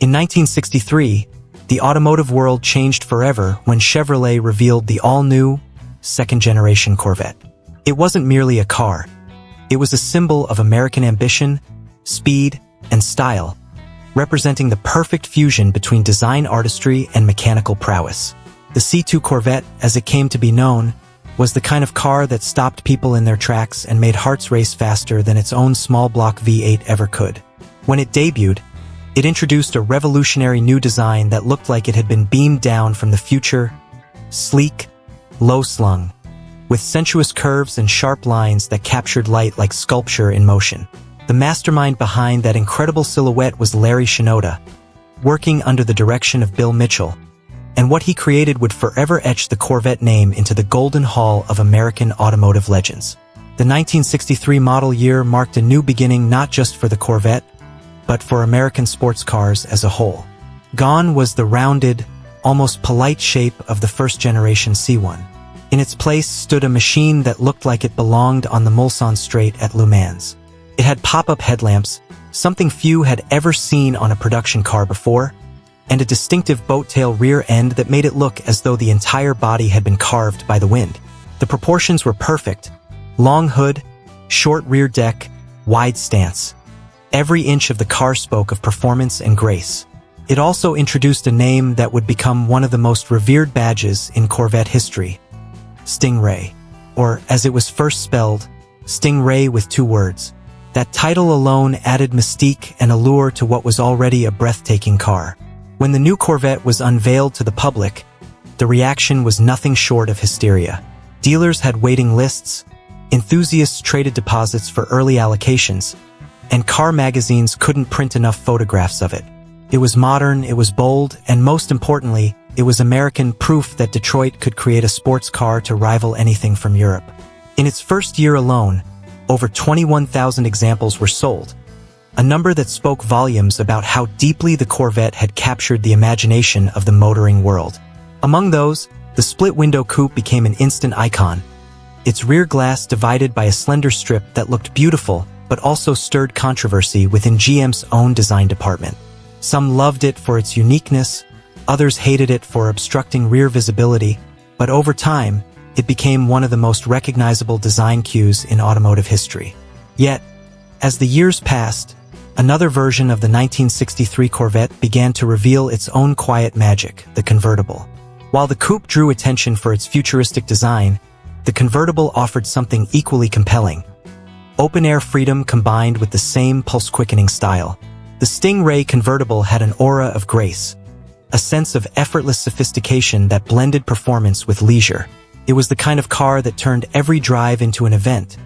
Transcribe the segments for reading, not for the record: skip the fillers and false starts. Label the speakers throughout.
Speaker 1: In 1963, the automotive world changed forever when Chevrolet revealed the all-new, second-generation Corvette. It wasn't merely a car. It was a symbol of American ambition, speed, and style, representing the perfect fusion between design artistry and mechanical prowess. The C2 Corvette, as it came to be known, was the kind of car that stopped people in their tracks and made hearts race faster than its own small-block V8 ever could. When it debuted, it introduced a revolutionary new design that looked like it had been beamed down from the future, sleek, low-slung, with sensuous curves and sharp lines that captured light like sculpture in motion. The mastermind behind that incredible silhouette was Larry Shinoda, working under the direction of Bill Mitchell, and what he created would forever etch the Corvette name into the Golden Hall of American automotive legends. The 1963 model year marked a new beginning not just for the Corvette, but for American sports cars as a whole. Gone was the rounded, almost polite shape of the first-generation C1. In its place stood a machine that looked like it belonged on the Mulsanne Straight at Le Mans. It had pop-up headlamps, something few had ever seen on a production car before, and a distinctive boat-tail rear end that made it look as though the entire body had been carved by the wind. The proportions were perfect: long hood, short rear deck, wide stance. Every inch of the car spoke of performance and grace. It also introduced a name that would become one of the most revered badges in Corvette history: Stingray, or as it was first spelled, Stingray with 2 words. That title alone added mystique and allure to what was already a breathtaking car. When the new Corvette was unveiled to the public, the reaction was nothing short of hysteria. Dealers had waiting lists, enthusiasts traded deposits for early allocations, and car magazines couldn't print enough photographs of it. It was modern, it was bold, and most importantly, it was American proof that Detroit could create a sports car to rival anything from Europe. In its first year alone, over 21,000 examples were sold, a number that spoke volumes about how deeply the Corvette had captured the imagination of the motoring world. Among those, the split-window coupe became an instant icon, its rear glass divided by a slender strip that looked beautiful but also stirred controversy within GM's own design department. Some loved it for its uniqueness, others hated it for obstructing rear visibility, but over time, it became one of the most recognizable design cues in automotive history. Yet, as the years passed, another version of the 1963 Corvette began to reveal its own quiet magic: the convertible. While the coupe drew attention for its futuristic design, the convertible offered something equally compelling: open-air freedom combined with the same pulse-quickening style. The Stingray convertible had an aura of grace, a sense of effortless sophistication that blended performance with leisure. It was the kind of car that turned every drive into an event,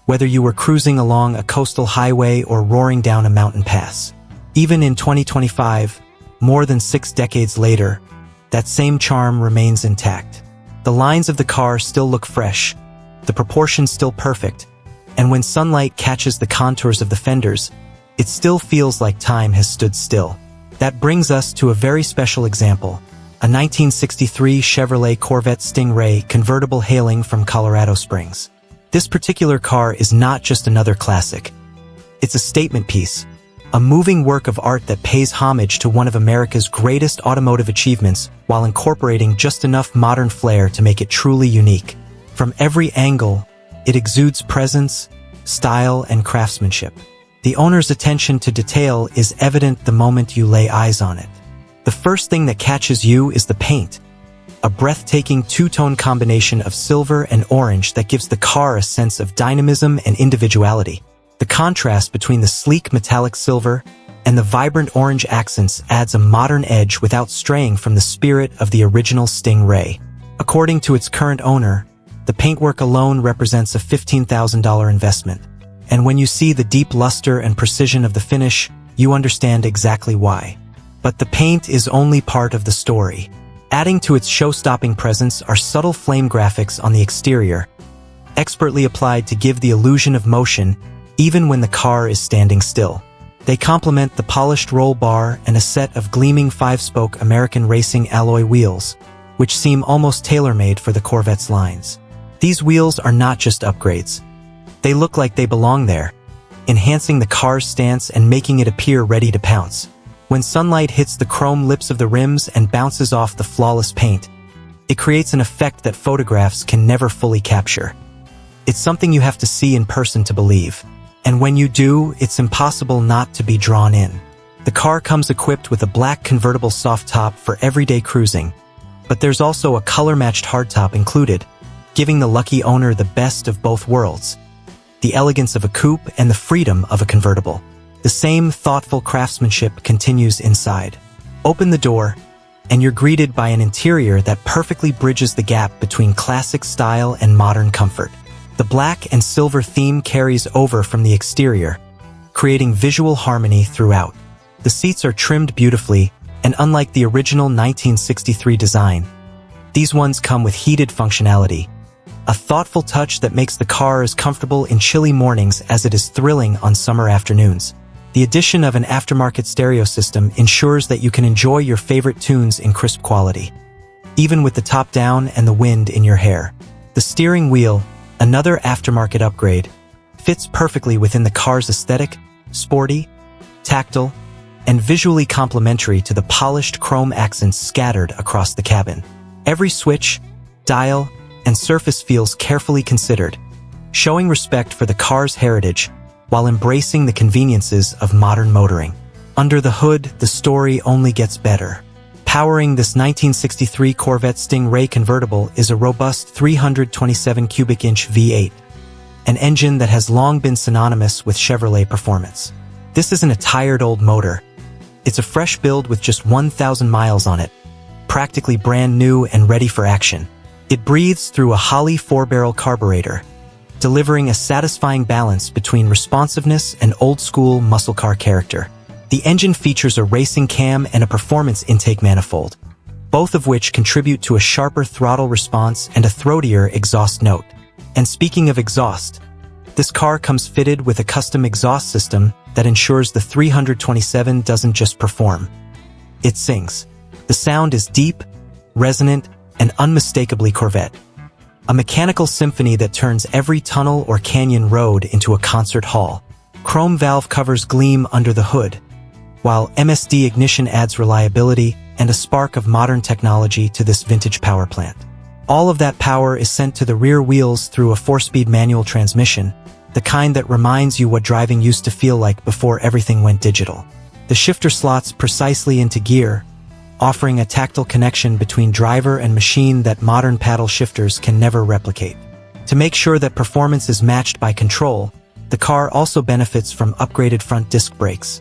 Speaker 1: whether you were cruising along a coastal highway or roaring down a mountain pass. Even in 2025, more than 6 decades later, that same charm remains intact. The lines of the car still look fresh, the proportions still perfect, and when sunlight catches the contours of the fenders, it still feels like time has stood still. That brings us to a very special example: a 1963 Chevrolet Corvette Stingray convertible hailing from Colorado Springs. This particular car is not just another classic. It's a statement piece, a moving work of art that pays homage to one of America's greatest automotive achievements while incorporating just enough modern flair to make it truly unique. From every angle, it exudes presence, style, and craftsmanship. The owner's attention to detail is evident the moment you lay eyes on it. The first thing that catches you is the paint, a breathtaking 2-tone combination of silver and orange that gives the car a sense of dynamism and individuality. The contrast between the sleek metallic silver and the vibrant orange accents adds a modern edge without straying from the spirit of the original Stingray. According to its current owner, the paintwork alone represents a $15,000 investment. And when you see the deep luster and precision of the finish, you understand exactly why. But the paint is only part of the story. Adding to its show-stopping presence are subtle flame graphics on the exterior, expertly applied to give the illusion of motion even when the car is standing still. They complement the polished roll bar and a set of gleaming 5-spoke American racing alloy wheels, which seem almost tailor-made for the Corvette's lines. These wheels are not just upgrades. They look like they belong there, enhancing the car's stance and making it appear ready to pounce. When sunlight hits the chrome lips of the rims and bounces off the flawless paint, it creates an effect that photographs can never fully capture. It's something you have to see in person to believe. And when you do, it's impossible not to be drawn in. The car comes equipped with a black convertible soft top for everyday cruising, but there's also a color-matched hardtop included, giving the lucky owner the best of both worlds: the elegance of a coupe and the freedom of a convertible. The same thoughtful craftsmanship continues inside. Open the door, and you're greeted by an interior that perfectly bridges the gap between classic style and modern comfort. The black and silver theme carries over from the exterior, creating visual harmony throughout. The seats are trimmed beautifully, and unlike the original 1963 design, these ones come with heated functionality, a thoughtful touch that makes the car as comfortable in chilly mornings as it is thrilling on summer afternoons. The addition of an aftermarket stereo system ensures that you can enjoy your favorite tunes in crisp quality, even with the top down and the wind in your hair. The steering wheel, another aftermarket upgrade, fits perfectly within the car's aesthetic, sporty, tactile, and visually complementary to the polished chrome accents scattered across the cabin. Every switch, dial, and surface feels carefully considered, showing respect for the car's heritage while embracing the conveniences of modern motoring. Under the hood, the story only gets better. Powering this 1963 Corvette Stingray convertible is a robust 327 cubic inch V8, an engine that has long been synonymous with Chevrolet performance. This isn't a tired old motor. It's a fresh build with just 1,000 miles on it, practically brand new and ready for action. It breathes through a Holley 4-barrel carburetor, delivering a satisfying balance between responsiveness and old-school muscle car character. The engine features a racing cam and a performance intake manifold, both of which contribute to a sharper throttle response and a throatier exhaust note. And speaking of exhaust, this car comes fitted with a custom exhaust system that ensures the 327 doesn't just perform, it sings. The sound is deep, resonant, and unmistakably Corvette. A mechanical symphony that turns every tunnel or canyon road into a concert hall. Chrome valve covers gleam under the hood, while MSD ignition adds reliability and a spark of modern technology to this vintage power plant. All of that power is sent to the rear wheels through a 4-speed manual transmission, the kind that reminds you what driving used to feel like before everything went digital. The shifter slots precisely into gear, offering a tactile connection between driver and machine that modern paddle shifters can never replicate. To make sure that performance is matched by control, the car also benefits from upgraded front disc brakes,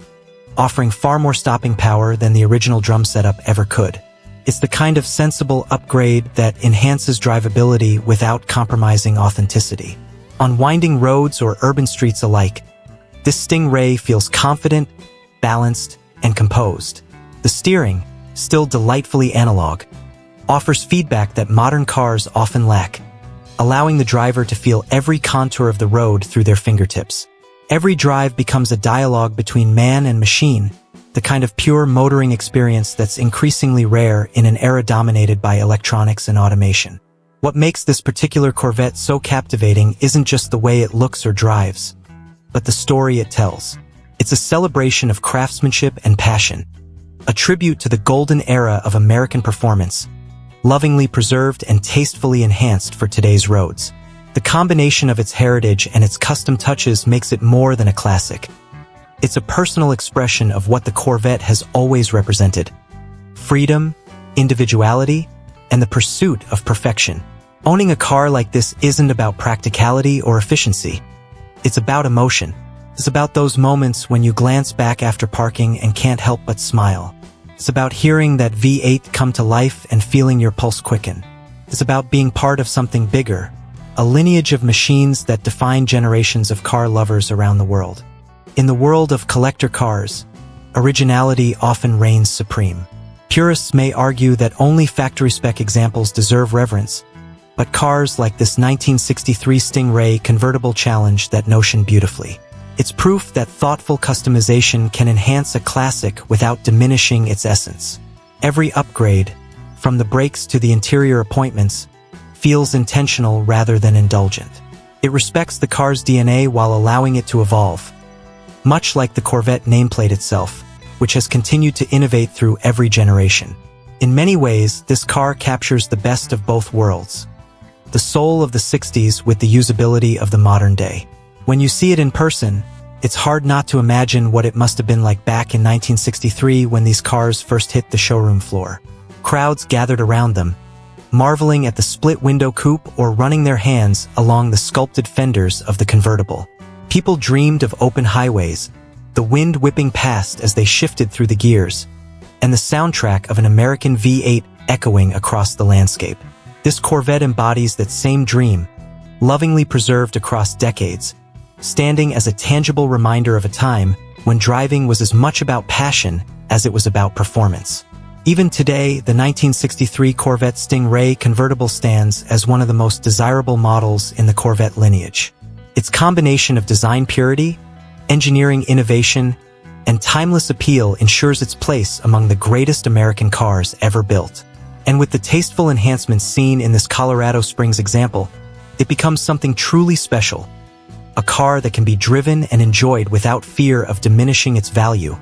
Speaker 1: offering far more stopping power than the original drum setup ever could. It's the kind of sensible upgrade that enhances drivability without compromising authenticity. On winding roads or urban streets alike, this Stingray feels confident, balanced, and composed. The steering, still delightfully analog, offers feedback that modern cars often lack, allowing the driver to feel every contour of the road through their fingertips. Every drive becomes a dialogue between man and machine, the kind of pure motoring experience that's increasingly rare in an era dominated by electronics and automation. What makes this particular Corvette so captivating isn't just the way it looks or drives, but the story it tells. It's a celebration of craftsmanship and passion, a tribute to the golden era of American performance, lovingly preserved and tastefully enhanced for today's roads. The combination of its heritage and its custom touches makes it more than a classic. It's a personal expression of what the Corvette has always represented: freedom, individuality, and the pursuit of perfection. Owning a car like this isn't about practicality or efficiency. It's about emotion. It's about those moments when you glance back after parking and can't help but smile. It's about hearing that V8 come to life and feeling your pulse quicken. It's about being part of something bigger, a lineage of machines that define generations of car lovers around the world. In the world of collector cars, originality often reigns supreme. Purists may argue that only factory-spec examples deserve reverence, but cars like this 1963 Stingray convertible challenge that notion beautifully. It's proof that thoughtful customization can enhance a classic without diminishing its essence. Every upgrade, from the brakes to the interior appointments, feels intentional rather than indulgent. It respects the car's DNA while allowing it to evolve. Much like the Corvette nameplate itself, which has continued to innovate through every generation. In many ways, this car captures the best of both worlds. The soul of the 60s with the usability of the modern day. When you see it in person, it's hard not to imagine what it must have been like back in 1963 when these cars first hit the showroom floor. Crowds gathered around them, marveling at the split-window coupe or running their hands along the sculpted fenders of the convertible. People dreamed of open highways, the wind whipping past as they shifted through the gears, and the soundtrack of an American V8 echoing across the landscape. This Corvette embodies that same dream, lovingly preserved across decades, standing as a tangible reminder of a time when driving was as much about passion as it was about performance. Even today, the 1963 Corvette Stingray convertible stands as one of the most desirable models in the Corvette lineage. Its combination of design purity, engineering innovation, and timeless appeal ensures its place among the greatest American cars ever built. And with the tasteful enhancements seen in this Colorado Springs example, it becomes something truly special. A car that can be driven and enjoyed without fear of diminishing its value.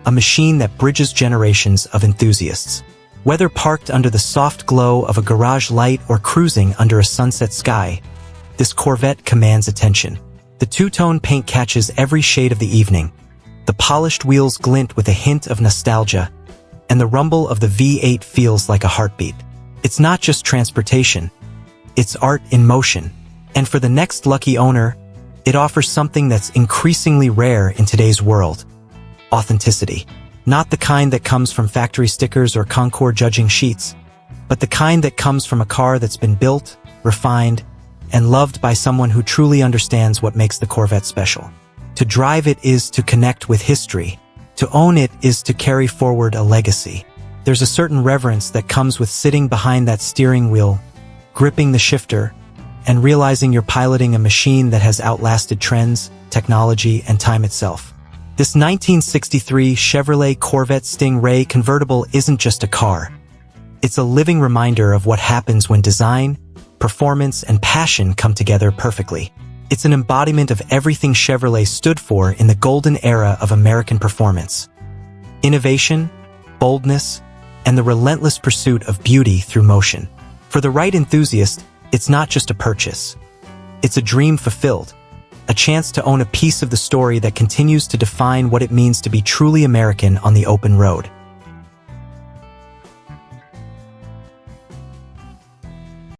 Speaker 1: A machine that bridges generations of enthusiasts. Whether parked under the soft glow of a garage light or cruising under a sunset sky, this Corvette commands attention. The two-tone paint catches every shade of the evening. The polished wheels glint with a hint of nostalgia, and the rumble of the V8 feels like a heartbeat. It's not just transportation, it's art in motion. And for the next lucky owner, it offers something that's increasingly rare in today's world. Authenticity. Not the kind that comes from factory stickers or Concours judging sheets, but the kind that comes from a car that's been built, refined, and loved by someone who truly understands what makes the Corvette special. To drive it is to connect with history. To own it is to carry forward a legacy. There's a certain reverence that comes with sitting behind that steering wheel, gripping the shifter, and realizing you're piloting a machine that has outlasted trends, technology, and time itself. This 1963 Chevrolet Corvette Stingray convertible isn't just a car. It's a living reminder of what happens when design, performance, and passion come together perfectly. It's an embodiment of everything Chevrolet stood for in the golden era of American performance. Innovation, boldness, and the relentless pursuit of beauty through motion. For the right enthusiast, it's not just a purchase. It's a dream fulfilled, a chance to own a piece of the story that continues to define what it means to be truly American on the open road.